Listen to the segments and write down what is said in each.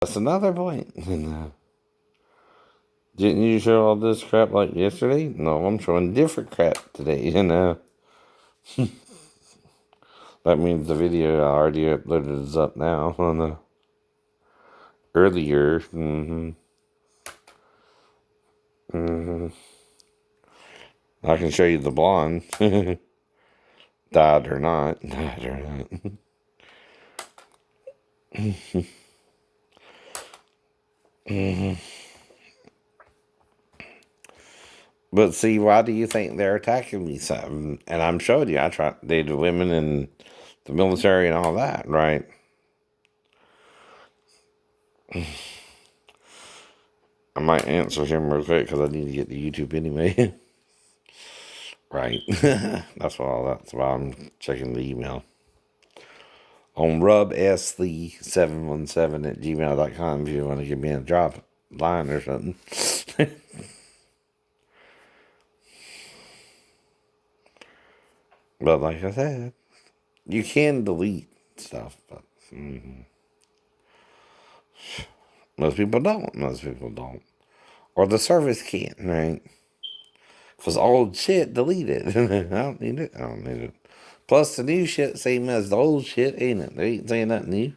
That's another point. Didn't you show all this crap like yesterday? No, I'm showing different crap today, That means the video I already uploaded is up now on the earlier. I can show you the blonde. Died or not. Died or not. But see, why do you think they're attacking me? So, and I'm showing you, I dated women in the military and all that, right? I might answer him real quick because I need to get to YouTube anyway. Right. That's why I'm checking the email. On rubs717 at gmail.com if you want to give me a drop line or something. But like I said, you can delete stuff, but most people don't. Most people don't. Or the service can't, right? If it's old shit, delete it. I don't need it. I don't need it. Plus, the new shit, same as the old shit, ain't it? They ain't saying nothing new.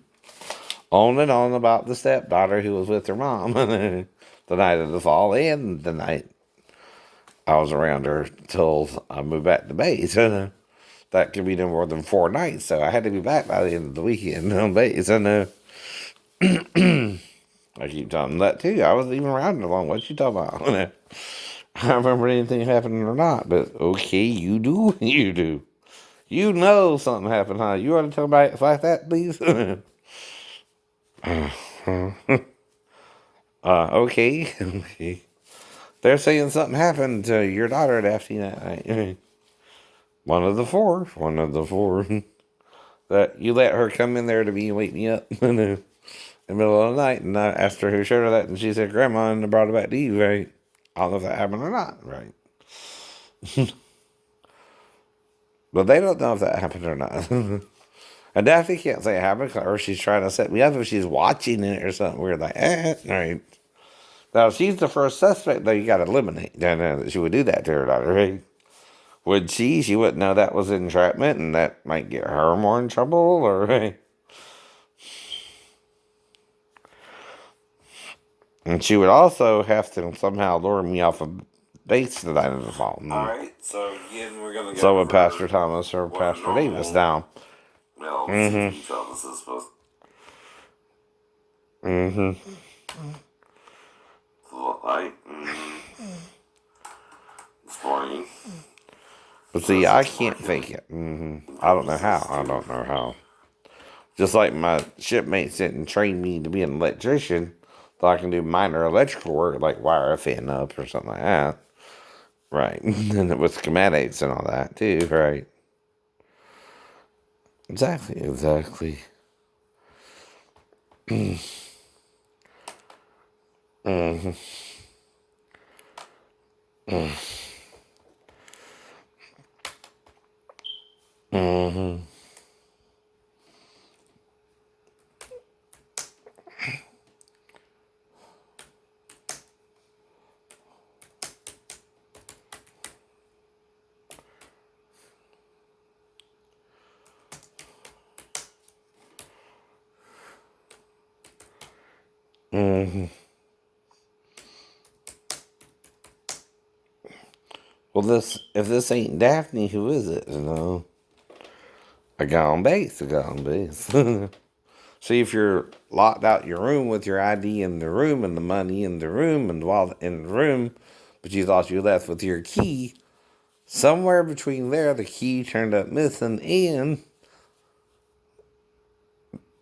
On and on about the stepdaughter who was with her mom the night of the fall and the night I was around her till I moved back to base. That could be no more than 4 nights, so I had to be back by the end of the weekend on base. I keep telling them that too. I wasn't even around her long. What you talking about? I don't remember anything happening or not, but okay, you do. You do. You know something happened, huh? You want to tell me like that, please? Okay. Okay. They're saying something happened to your daughter at Daphne that night. One of the four. One of the four. That you let her come in there to wake me up in the middle of the night, and I asked her who showed her that, and she said Grandma, and I brought it back to you, right? I don't know if that happened or not, right? But they don't know if that happened or not. And Daphne can't say it happened, or she's trying to set me up if she's watching it or something weird like right? Now, if she's the first suspect, though, you got to eliminate that she would do that to her daughter, right? Would she? She wouldn't know that was entrapment, and that might get her more in trouble, or right? And she would also have to somehow lure me off of base the night of the fall. Alright, so again, we're going to go so would Pastor Thomas or Pastor Davis now. Well, CP Thomas is supposed like this morning. But see, I can't fake it. I don't know how. I don't know how. Just like my shipmates didn't train me to be an electrician, so I can do minor electrical work like wire a fan up or something like that. Right. And with schematics and all that too, right? Exactly. Well, if this ain't Daphne, who is it? A guy on base. See, if you're locked out your room with your ID in the room and the money in the room and the wallet in the room, but you thought you left with your key, somewhere between there, the key turned up missing, and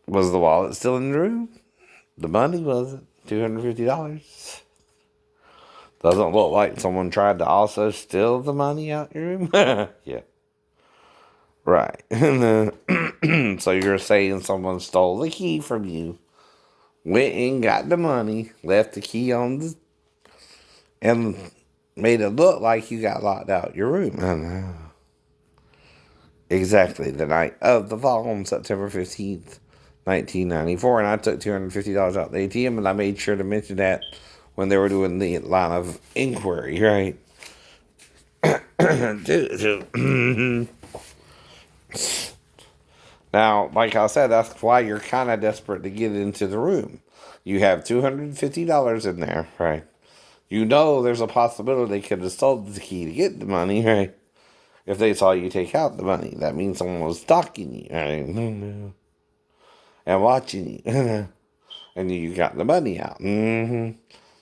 was the wallet still in the room? The money wasn't. $250. Doesn't look like someone tried to also steal the money out your room. Yeah. Right. So you're saying someone stole the key from you, went and got the money, left the key and made it look like you got locked out your room. Exactly. The night of the fall on September 15th, 1994, and I took $250 out the ATM, and I made sure to mention that when they were doing the line of inquiry, right? Now, like I said, that's why you're kind of desperate to get into the room. You have $250 in there, right? You know there's a possibility they could have sold the key to get the money, right? If they saw you take out the money, that means someone was stalking you, right? And watching you. And you got the money out. Then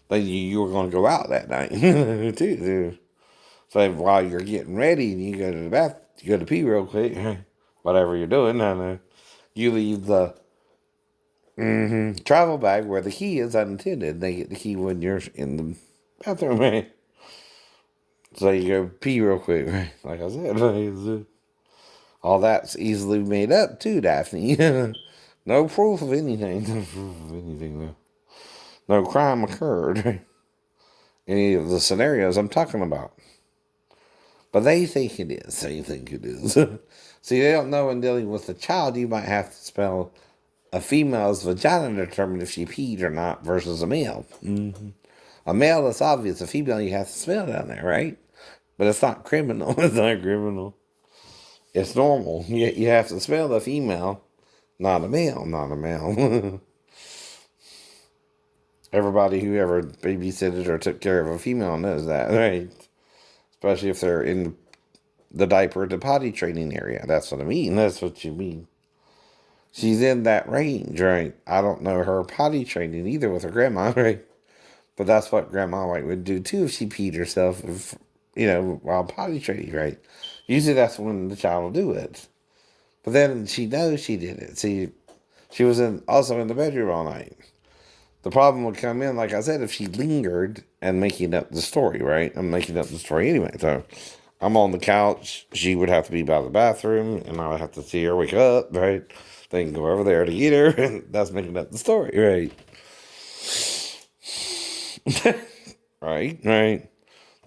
you were going to go out that night, too. So while you're getting ready and you go to the bath, you go to pee real quick, whatever you're doing, you leave the travel bag where the key is unattended. They get the key when you're in the bathroom, right? So you go pee real quick, right? Like I said, all that's easily made up too, Daphne. No proof of anything. No proof of anything, though. No crime occurred. Any of the scenarios I'm talking about. But they think it is. They think it is. See, they don't know in dealing with a child, you might have to spell a female's vagina to determine if she peed or not versus a male. A male, it's obvious. A female, you have to smell down there, right? But it's not criminal. It's not criminal. It's normal. You have to smell a female, not a male. Not a male. Everybody who ever babysitted or took care of a female knows that, right? Especially if they're in the diaper to potty training area. That's what I mean. That's what you mean. She's in that range, right? I don't know her potty training either with her grandma, right? But that's what Grandma White would do too if she peed herself, while potty training, right? Usually that's when the child will do it. But then she knows she did it. See, she was also in the bedroom all night. The problem would come in, like I said, if she lingered and making up the story, right? I'm making up the story anyway. So I'm on the couch. She would have to be by the bathroom, and I would have to see her wake up, right? Then go over there to get her, and that's making up the story, right? Right.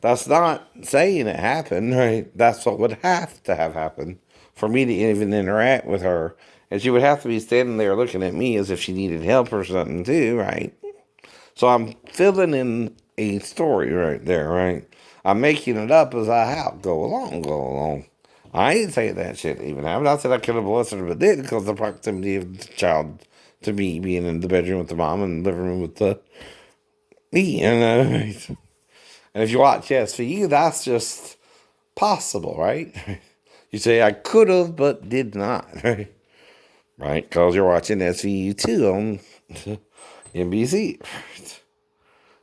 That's not saying it happened, right? That's what would have to have happened for me to even interact with her. And she would have to be standing there looking at me as if she needed help or something too, right? So I'm filling in a story right there, right? I'm making it up as I go along. I ain't saying that shit even happened. I said I could have blessed her, but did because the proximity of the child to me being in the bedroom with the mom and the living room with the me. And if you watch SVU, that's just possible, right? You say I could have, but did not, right? Right, because you're watching SVU 2 on NBC.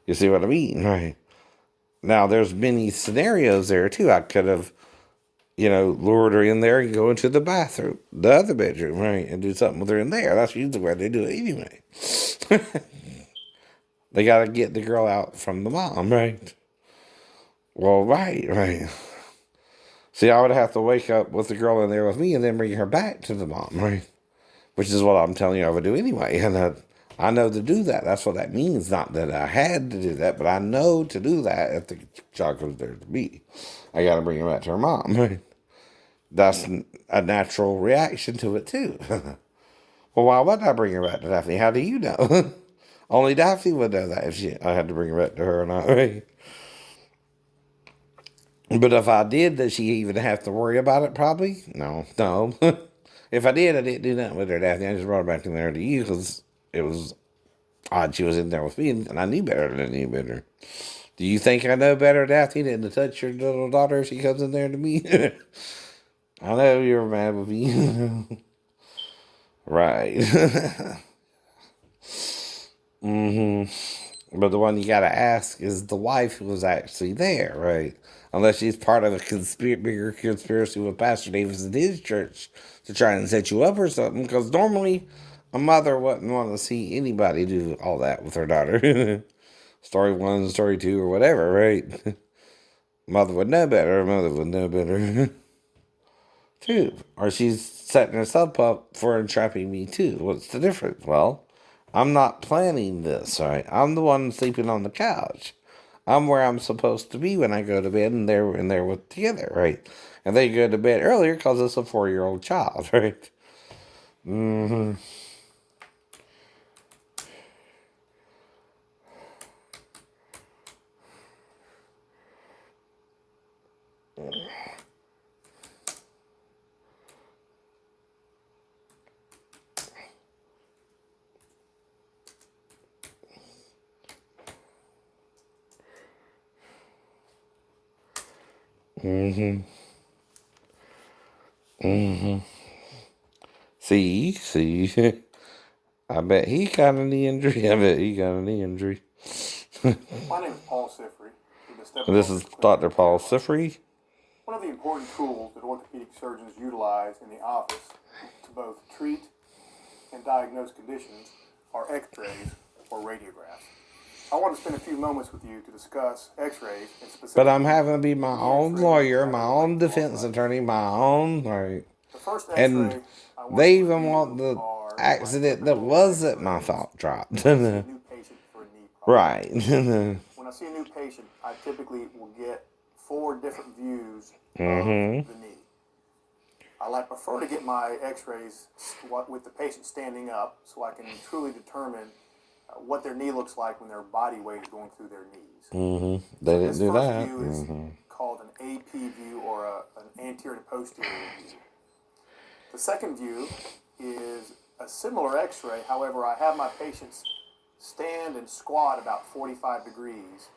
You see what I mean, right? Now, there's many scenarios there, too. I could have, lured her in there and go into the bathroom, the other bedroom, right, and do something with her in there. That's usually where they do it anyway. They got to get the girl out from the mom, right? Well, right. See, I would have to wake up with the girl in there with me and then bring her back to the mom, right? Which is what I'm telling you I would do anyway. And I know to do that. That's what that means. Not that I had to do that, but I know to do that if the child goes there to me. I got to bring her back to her mom, right? That's a natural reaction to it, too. Well, why would I bring her back to Daphne? How do you know? Only Daphne would know that if I had to bring her back to her or not, right? But if I did, does she even have to worry about it? Probably. No. If I did, I didn't do nothing with her, Daphne. I just brought her back in there to you because it was odd she was in there with me, and I knew better than you better. Do you think I know better, Daphne, than to touch your little daughter if she comes in there to me? I know you're mad with me. Right. But the one you gotta ask is the wife who was actually there, right? Unless she's part of a bigger conspiracy with Pastor Davis and his church to try and set you up or something. Because normally, a mother wouldn't want to see anybody do all that with her daughter. Story 1, story 2, or whatever, right? Mother would know better. Mother would know better. Too. Or she's setting herself up for entrapping me too. What's the difference? Well, I'm not planning this, right? I'm the one sleeping on the couch. I'm where I'm supposed to be when I go to bed, and they're in there together, right? And they go to bed earlier because it's a 4-year-old child, right? Mm-hmm. Mm-hmm. See. I bet he got a knee injury. I bet he got a knee injury. My name is Paul Siffri with the Step This is Office Clinic Dr. in Paul Fairmont. Siffri. One of the important tools that orthopedic surgeons utilize in the office to both treat and diagnose conditions are x-rays or radiographs. I want to spend a few moments with you to discuss x-rays and specifically. But I'm having to be my the own x-rays lawyer, that my are own like defense arthritis. attorney, my own, right? The first And x-ray I want they to even review want the are my accident that typical wasn't my x-rays fault dropped. when I see a new patient for a knee problem. Right. When I see a new patient, I typically will get 4 different views of Mm-hmm. the knee. I prefer to get my x-rays with the patient standing up so I can truly determine what their knee looks like when their body weight is going through their knees. Mm-hmm. They So didn't this do first that. view is Mm-hmm. called an AP view or an anterior to posterior view. The second view is a similar x-ray, however, I have my patients stand and squat about 45 degrees,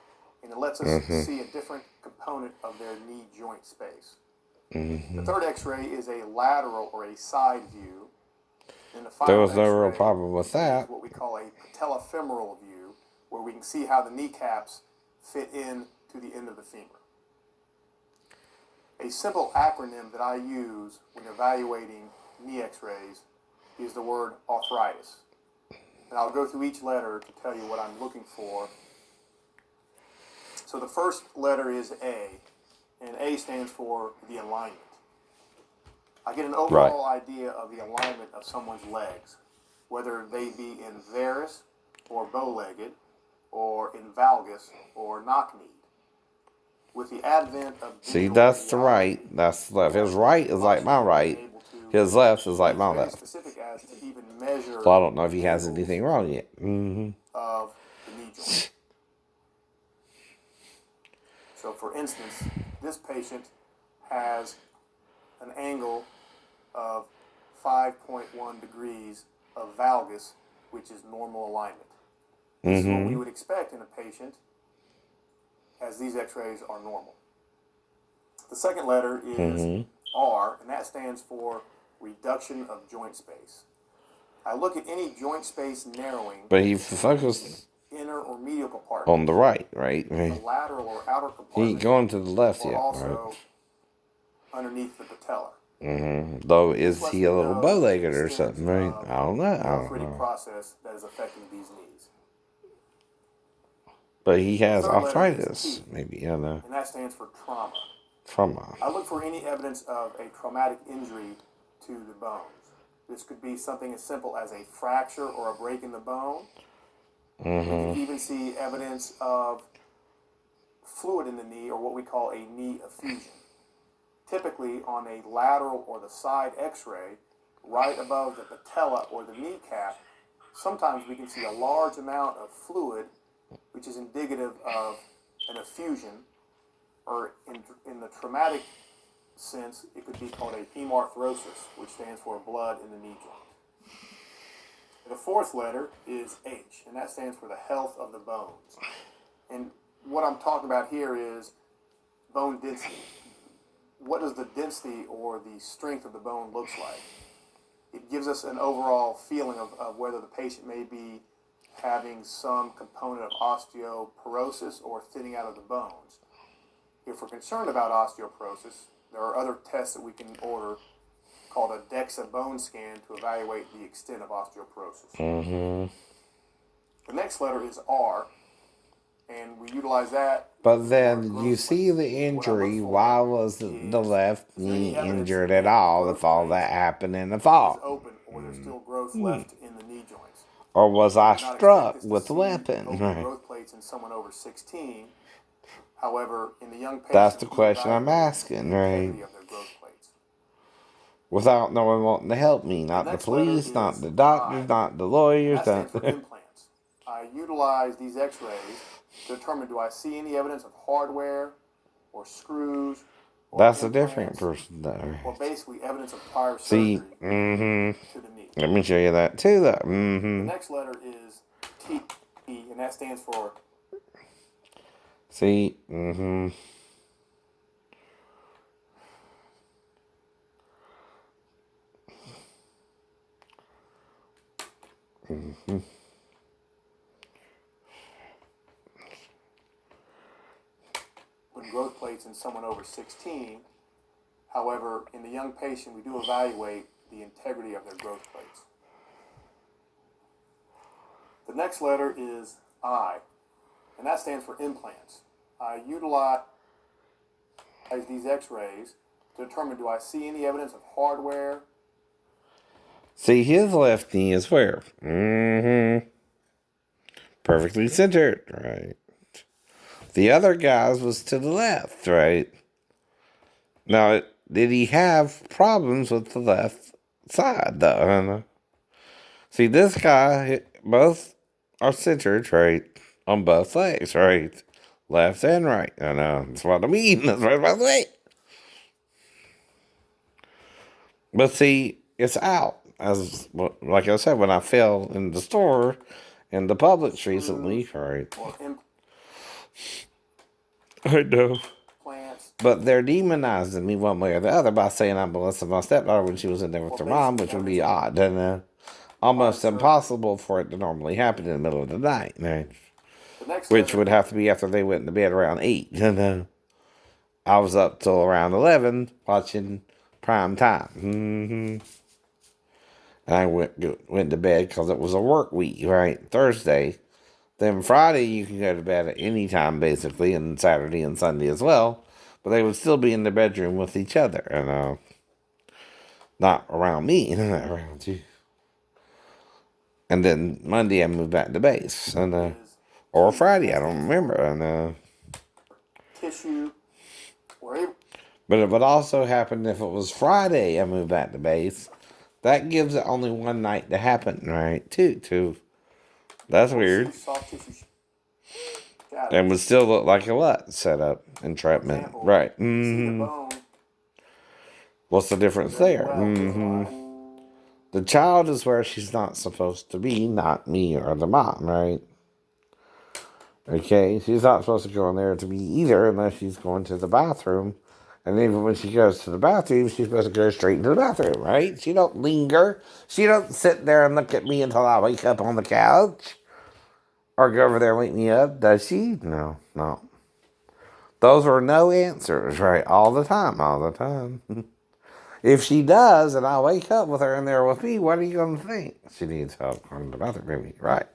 and it lets us see a different component of their knee joint space. Mm-hmm. The third x-ray is a lateral or a side view. And the There final was no real x-ray problem with is that. what we call a patellofemoral view, where we can see how the kneecaps fit in to the end of the femur. A simple acronym that I use when evaluating knee x-rays is the word arthritis. And I'll go through each letter to tell you what I'm looking for. So the first letter is A, and A stands for the alignment. I get an overall idea of the alignment of someone's legs, whether they be in varus or bow-legged, or in valgus or knock-kneed. With the advent of See, digital that's the radiology, right. That's the left. His right is like my right. His left is like my very left. specific as to even measure So I don't know if he has angles anything wrong yet. Mm-hmm. of the knee joint. So for instance, this patient has an angle of 5.1 degrees of valgus, which is normal alignment. This is what we would expect in a patient, as these x-rays are normal. The second letter is R, and that stands for reduction of joint space. I look at any joint space narrowing. But he focused Inner or medial compartment. on the right, right? The lateral or outer He compartment. ain't going to the left or yet, also right? underneath the patella. Mm-hmm. Though, is he a little bow-legged or something, right? I don't know. The arthritic process that is affecting these knees. But he has Third letter is arthritis, T, maybe, I know. and that stands for trauma. Trauma. I look for any evidence of a traumatic injury to the bones. This could be something as simple as a fracture or a break in the bone. We can even see evidence of fluid in the knee, or what we call a knee effusion. Typically on a lateral or the side x-ray, right above the patella or the kneecap, sometimes we can see a large amount of fluid, which is indicative of an effusion, or in the traumatic sense, it could be called a hemarthrosis, which stands for blood in the knee joint. The fourth letter is H, and that stands for the health of the bones. And what I'm talking about here is bone density. What does the density or the strength of the bone looks like? It gives us an overall feeling of whether the patient may be having some component of osteoporosis or thinning out of the bones. If we're concerned about osteoporosis, there are other tests that we can order called a DEXA bone scan to evaluate the extent of osteoporosis. The next letter is R, and we utilize that. But then you see the injury. Why was the left knee injured at all if all that happened in the fall? Open, or there's still growth left in the knee joints. Or was I struck with a weapon? Open growth plates in someone over 16. However, in the young patient, That's the question I'm asking, right? of their growth plates. Without no one wanting to help me. Not the police, not the doctors, not the lawyers. That stands for implants. I utilize these x-rays to determine, do I see any evidence of hardware or screws? Or that's a different person, though. Or basically evidence of prior surgery to the knee. Let me show you that too, though. The next letter is T, and that stands for open growth plates in someone over 16. However, in the young patient, we do evaluate the integrity of their growth plates. The next letter is I, and that stands for implants. I utilize these x-rays to determine, do I see any evidence of hardware? See, his left knee is where? Perfectly centered, right? The other guy's was to the left, right? Now, did he have problems with the left side, though? See, this guy, both are centered, right? On both legs, right? Left and right. I know. That's what I mean. That's what I'm saying. But see, it's out. As like I said, when I fell in the store in the Publix recently, right? I know. Plants. But they're demonizing me one way or the other by saying I molested my stepdaughter when she was in there with her mom, which would be odd and almost impossible for it to normally happen in the middle of the night, right? Which would have to be after they went to bed around 8. And I was up till around 11 watching prime time. And I went to bed because it was a work week, right? Thursday. Then Friday you can go to bed at any time basically, and Saturday and Sunday as well. But they would still be in the bedroom with each other, and not around me, not around you. And then Monday I moved back to base, and or Friday, I don't remember, and tissue. But it would also happen if it was Friday I moved back to base. That gives it only one night to happen, right? Two. That's weird. And would still look like a LUT setup, entrapment. Right. What's the difference there? The child is where she's not supposed to be, not me or the mom, right? Okay, she's not supposed to go in there to be either unless she's going to the bathroom. And even when she goes to the bathroom, she's supposed to go straight into the bathroom, right? She don't linger. She don't sit there and look at me until I wake up on the couch. Or go over there and wake me up, does she? No. Those are no answers, right? All the time. If she does, and I wake up with her in there with me, what are you going to think? She needs help going to the bathroom, maybe. Right.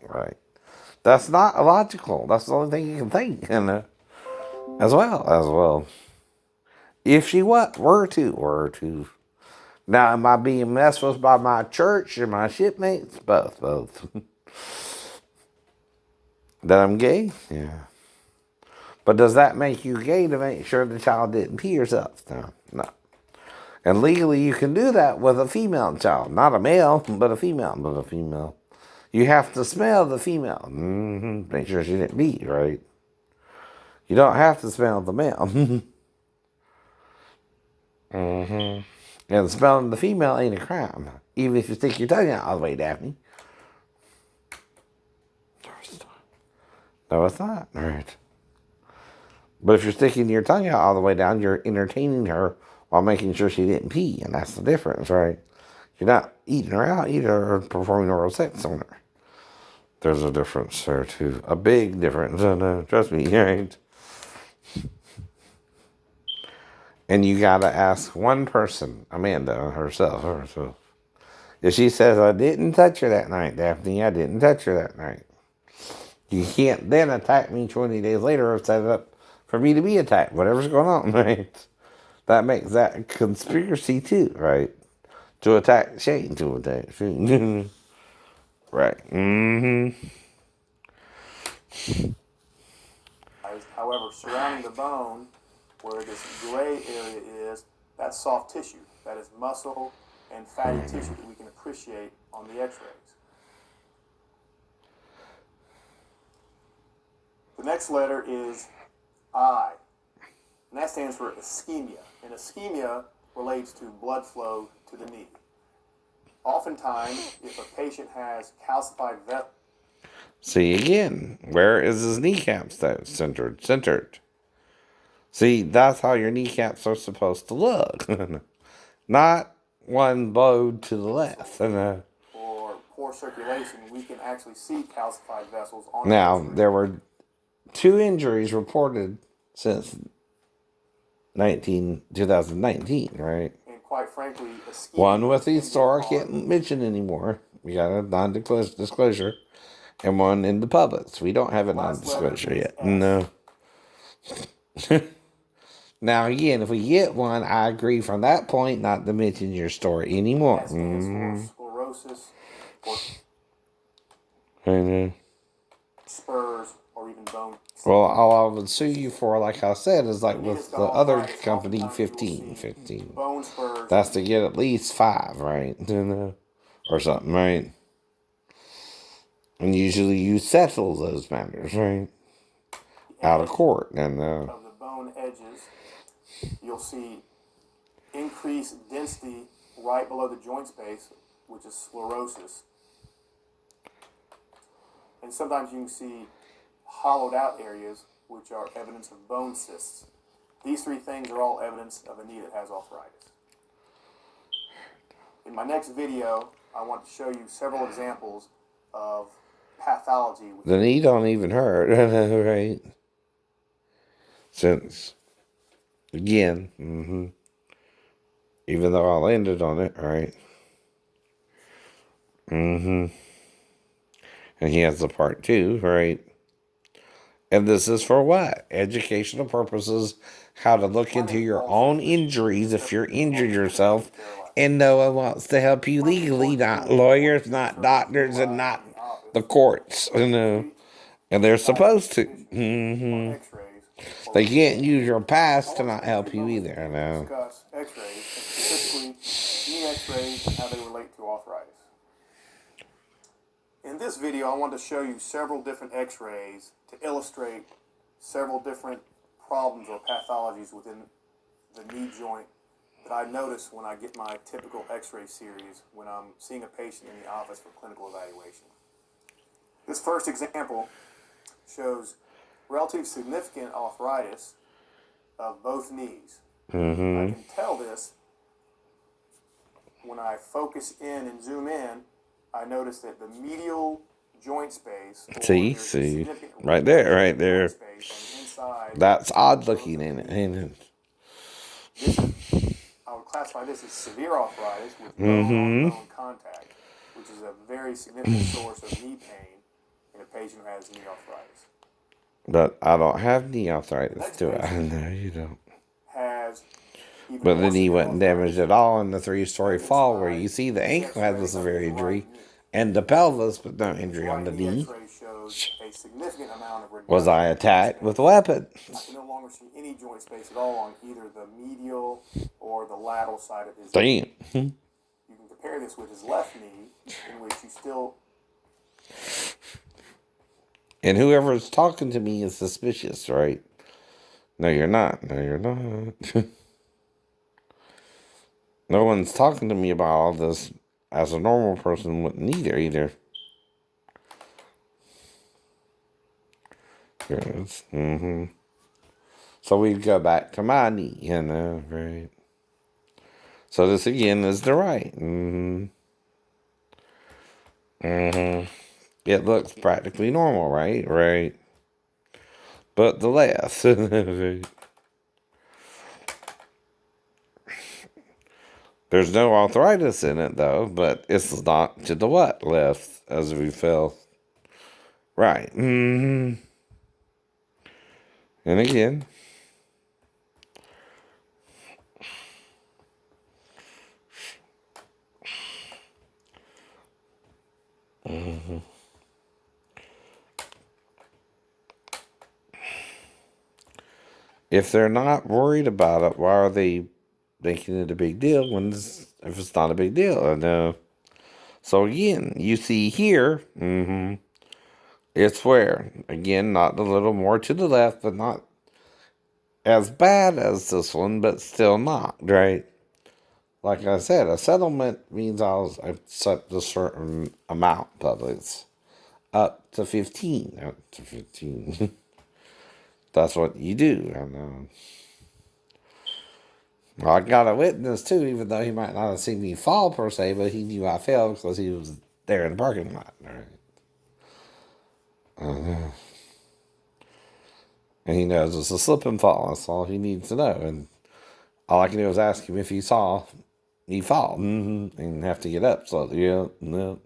That's not illogical. That's the only thing you can think, as well. If she were to. Now, am I being messed with by my church and my shipmates? Both. That I'm gay? Yeah. But does that make you gay to make sure the child didn't pee herself? No. And legally you can do that with a female child. Not a male, but a female. You have to smell the female. Make sure she didn't pee, right? You don't have to smell the male. And smelling the female ain't a crime. Even if you stick your tongue out all the way, Daphne. No, it's not. Right. But if you're sticking your tongue out all the way down, you're entertaining her while making sure she didn't pee. And that's the difference, right? You're not eating her out either or performing oral sex on her. There's a difference there, too. A big difference. Trust me, right? And you got to ask one person, Amanda herself. If she says, I didn't touch her that night, Daphne, I didn't touch her that night. You can't then attack me 20 days later or set it up for me to be attacked. Whatever's going on, right? That makes that a conspiracy too, right? To attack Shane, Right. However, surrounding the bone, where this gray area is, that's soft tissue. That is muscle and fatty tissue that we can appreciate on the x-rays. The next letter is I, and that stands for ischemia. And ischemia relates to blood flow to the knee. Oftentimes, if a patient has calcified vessels. See again, where is his kneecaps though? Centered. See, that's how your kneecaps are supposed to look. Not one bowed to the left. Or poor circulation, we can actually see calcified vessels on Now, there were 2 injuries reported since 2019, right? And quite frankly, a ski One with the can store I get can't caught. mention anymore. We got a non-disclosure, and one in the public. We don't have a The last letter non-disclosure is yet. S. No. Now again, if we get one, I agree from that point not to mention your store anymore. S stands for sclerosis, or I know. spurs, or even bone. Well, all I would sue you for, like I said, is like When with got the other arthritis, company, oftentimes you will 15. see bone spurs. That's to get at least 5, right? Or something, right? And usually you settle those matters, right? Out of court. And Of the bone edges, you'll see increased density right below the joint space, which is sclerosis. And sometimes you can see hollowed out areas, which are evidence of bone cysts. These 3 things are all evidence of a knee that has arthritis. In my next video, I want to show you several examples of pathology. the knee don't even hurt, right? Since, again, even though I landed on it, right? And he has the part 2, right? And this is for what? Educational purposes, how to look into your own injuries if you're injured yourself, and no one wants to help you legally, not lawyers, not doctors, and not the courts. And they're supposed to. They can't use your past to not help you either. Discuss x-rays, specifically knee x-rays and how they relate to arthritis. In this video, I want to show you several different x-rays to illustrate several different problems or pathologies within the knee joint that I notice when I get my typical x-ray series when I'm seeing a patient in the office for clinical evaluation. This first example shows relatively significant arthritis of both knees. I can tell this when I focus in and zoom in. I notice that the medial joint space. See, right there. That's odd looking, ain't it? This is, I would classify this as severe arthritis with bone-on-bone contact, which is a very significant source of knee pain in a patient who has knee arthritis. But I don't have knee arthritis, do I? No, you don't. But the knee wasn't damaged at all in the 3-story fall where you see the ankle has a severe injury and the pelvis, but no injury on the knee. Was I attacked with a weapon? I can no longer see any joint space at all on either the medial or the lateral side of his knee. You can compare this with his left knee, in which you still... And whoever's talking to me is suspicious, right? No, you're not. No, you're not. No one's talking to me about all this as a normal person wouldn't either. Yes. So we go back to my knee, right? So this again is the right. It looks practically normal, right? Right. But the left. There's no arthritis in it, though, but it's not to the what? Left, as we fell. Right. And again. If they're not worried about it, why are they making it a big deal if it's not a big deal? I know. So again, you see here, it's where, again, not a little more to the left, but not as bad as this one, but still not, right? Like I said, a settlement means I'll accept a certain amount, but it's up to 15. Up to 15. That's what you do. And, well, I got a witness, too, even though he might not have seen me fall, per se, but he knew I fell because he was there in the parking lot, right? And he knows it's a slip and fall. That's all he needs to know. And All I can do is ask him if he saw me fall and have to get up. So, yeah, no.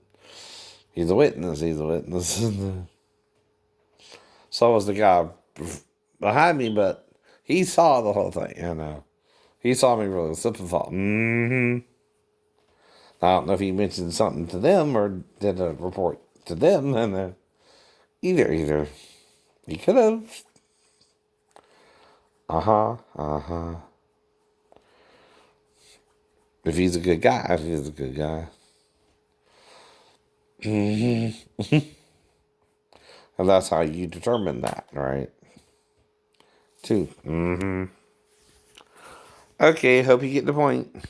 He's a witness. He's a witness. So was the guy behind me, but he saw the whole thing. You know, he saw me really slip and fall. I don't know if he mentioned something to them or did a report to them, and either he could have. If he's a good guy, if he's a good guy. And that's how you determine that, right? Too. Okay, hope you get the point.